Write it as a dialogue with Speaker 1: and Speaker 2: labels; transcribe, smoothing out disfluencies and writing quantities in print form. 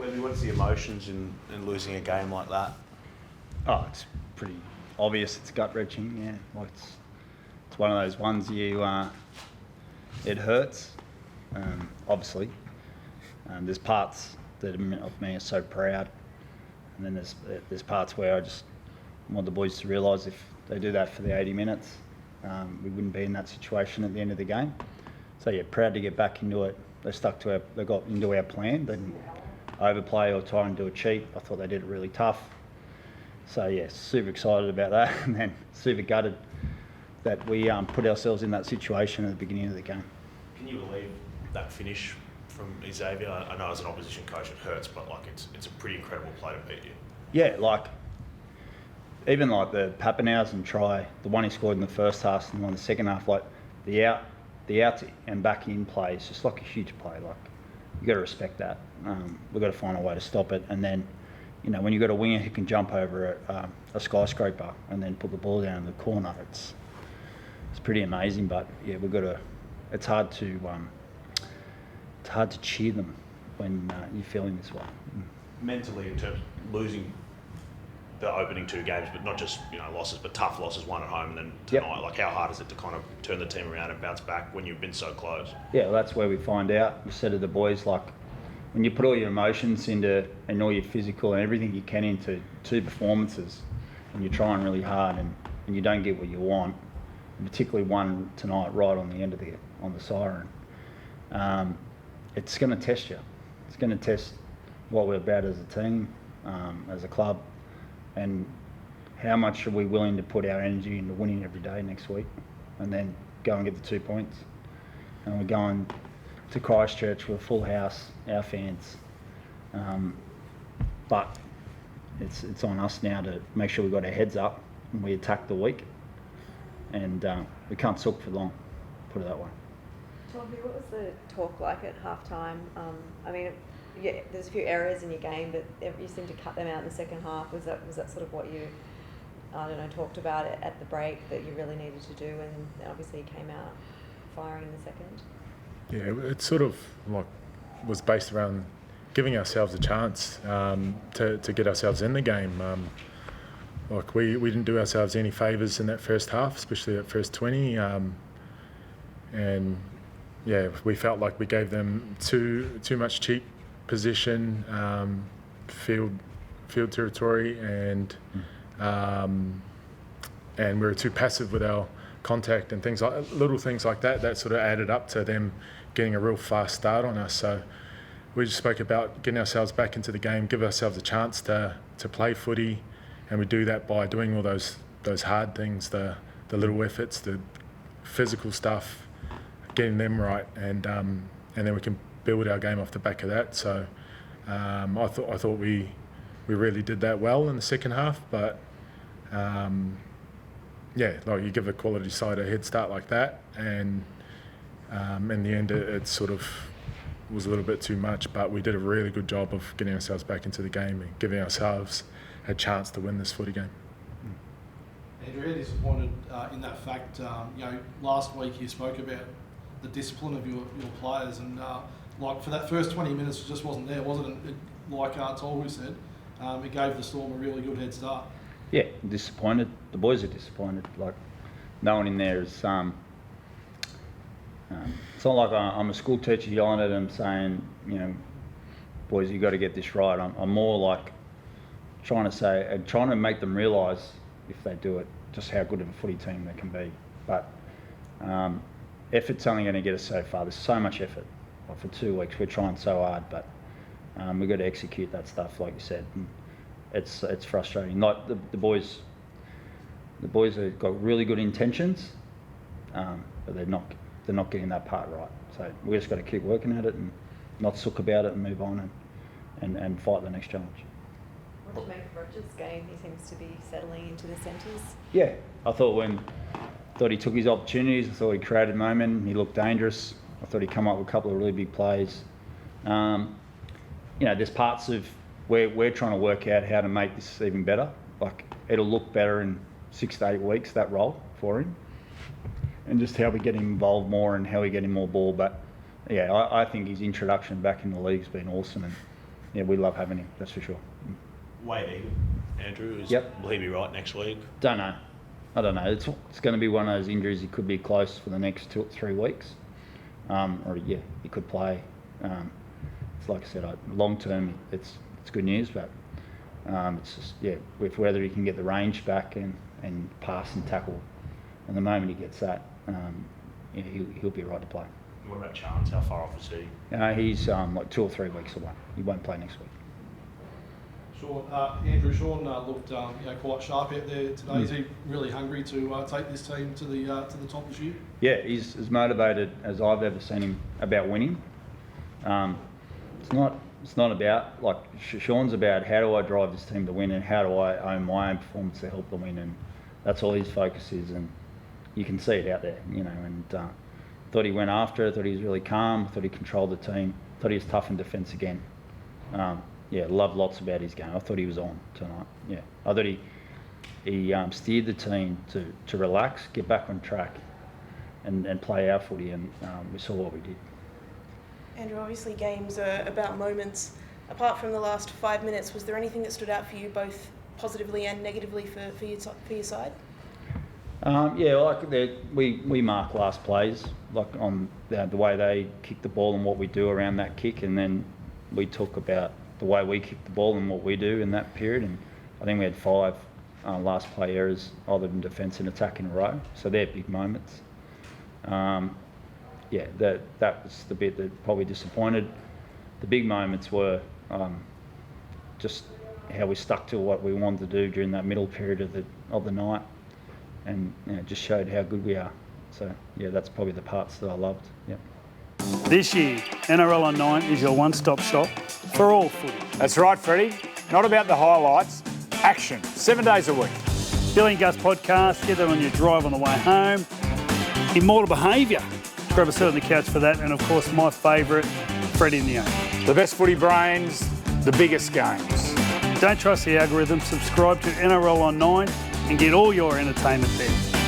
Speaker 1: Webby, what's the emotions in losing a game like that?
Speaker 2: Oh, it's pretty obvious. It's gut-wrenching, yeah. Like it's one of those ones it hurts, obviously. There's parts that of me are so proud, and then there's parts where I just want the boys to realise if they do that for the 80 minutes, we wouldn't be in that situation at the end of the game. So yeah, proud to get back into it. They got into our plan. They didn't overplay or try and do a cheat. I thought they did it really tough. So yeah, super excited about that, and then super gutted that we put ourselves in that situation at the beginning of the game.
Speaker 1: Can you believe that finish from Xavier? I know as an opposition coach it hurts, but like it's a pretty incredible play to beat you.
Speaker 2: Yeah, like even like the Pappenhausen try, the one he scored in the first half and the one in the second half, like the out and back in play is just like a huge play. Like you got to respect that. We've got to find a way to stop it, and then when you've got a winger who can jump over a skyscraper and then put the ball down in the corner, it's pretty amazing. But yeah, we've got to. It's hard to cheer them when you're feeling this way.
Speaker 1: Mentally, in terms of losing the opening two games, but not just losses, but tough losses, one at home and then tonight. Yep. Like how hard is it to kind of turn the team around and bounce back when you've been so close? Yeah,
Speaker 2: well, that's where we find out. We said to the boys, like, when you put all your emotions into and all your physical and everything you can into two performances, and you're trying really hard and you don't get what you want, and particularly one tonight right on the end of on the siren, it's going to test you. It's going to test what we're about as a team, as a club, and how much are we willing to put our energy into winning every day next week, and then go and get the 2 points. And we're going to Christchurch with a full house, our fans. But it's on us now to make sure we've got our heads up and we attack the week. And we can't sulk for long, put it that way.
Speaker 3: Toby, what was the talk like at halftime? Yeah, there's a few errors in your game, but you seemed to cut them out in the second half. Was that sort of what you, talked about it at the break that you really needed to do, and obviously you came out firing in the second?
Speaker 4: Yeah, it sort of like was based around giving ourselves a chance to get ourselves in the game. Like we didn't do ourselves any favours in that first half, especially that first 20, and yeah, we felt like we gave them too much cheap position, field territory, and we were too passive with our contact and little things like that. That sort of added up to them getting a real fast start on us. So we just spoke about getting ourselves back into the game, give ourselves a chance to play footy, and we do that by doing all those hard things, the little efforts, the physical stuff, getting them right, and then we can build our game off the back of that. So I thought we really did that well in the second half, but yeah, like you give a quality side a head start like that, and in the end it sort of was a little bit too much, but we did a really good job of getting ourselves back into the game and giving ourselves a chance to win this footy game.
Speaker 5: Andrew, how disappointed in that fact, last week you spoke about the discipline of your players, and like for that first 20 minutes it just wasn't there, wasn't it? Like Tolby said, it gave the Storm a really good head start.
Speaker 2: Yeah, disappointed. The boys are disappointed. Like, no one in there is. It's not like I'm a school teacher yelling at them saying, boys, you got to get this right. I'm more like trying to make them realise, if they do it, just how good of a footy team they can be. But effort's only going to get us so far. There's so much effort. Like for 2 weeks, we're trying so hard, but we've got to execute that stuff, like you said. And it's frustrating. Like the boys have got really good intentions, but they're not getting that part right. So we just got to keep working at it and not sook about it and move on and fight the next challenge.
Speaker 3: What did you make of Rogers' game? He seems to be settling into the centres.
Speaker 2: Yeah, I thought he took his opportunities. I thought he created moment. He looked dangerous. I thought he come up with a couple of really big plays. There's parts of where we're trying to work out how to make this even better. Like, it'll look better in 6 to 8 weeks, that role for him, and just how we get him involved more and how we get him more ball. But yeah, I think his introduction back in the league's been awesome, yeah, we love having him. That's for sure.
Speaker 1: Wade, Andrew,
Speaker 2: Yep.
Speaker 1: will he be right next week?
Speaker 2: Don't know. I don't know. It's going to be one of those injuries. He could be close for the next 2 or 3 weeks. Or yeah, he could play. It's like I said, long term, it's good news, but it's just with whether he can get the range back and pass and tackle. And the moment he gets that, he'll be right to play.
Speaker 1: What about Chance? How far off is he?
Speaker 2: He's like 2 or 3 weeks away. He won't play next week.
Speaker 5: Andrew, Sean looked quite sharp out there today. Is he really hungry to take this team to the top this year?
Speaker 2: Yeah, he's as motivated as I've ever seen him about winning. It's not about, like, Sean's about how do I drive this team to win and how do I own my own performance to help them win, and that's all his focus is, and you can see it out there, and thought he went after it, thought he was really calm, thought he controlled the team, thought he was tough in defence again. Loved lots about his game. I thought he was on tonight. Yeah, I thought he steered the team to relax, get back on track, and play our footy, and we saw what we did.
Speaker 6: Andrew, obviously games are about moments. Apart from the last 5 minutes, was there anything that stood out for you, both positively and negatively, for your side? We mark last plays, like on the way they kick the ball and what we do around that kick, and then we talk about the way we kick the ball and what we do in that period. And I think we had 5 last play errors, either in defence and attack in a row. So they're big moments. That was the bit that probably disappointed. The big moments were just how we stuck to what we wanted to do during that middle period of the night, and just showed how good we are. So that's probably the parts that I loved. Yeah.
Speaker 7: This year, NRL on 9 is your one-stop shop for all footy.
Speaker 8: That's right, Freddie. Not about the highlights, action, 7 days a week.
Speaker 7: Billy and Gus podcast, get that on your drive on the way home. Immortal Behaviour, grab a seat on the couch for that, and of course my favourite, Freddie in the 8.
Speaker 8: The best footy brains, the biggest games.
Speaker 7: Don't trust the algorithm, subscribe to NRL on 9 and get all your entertainment there.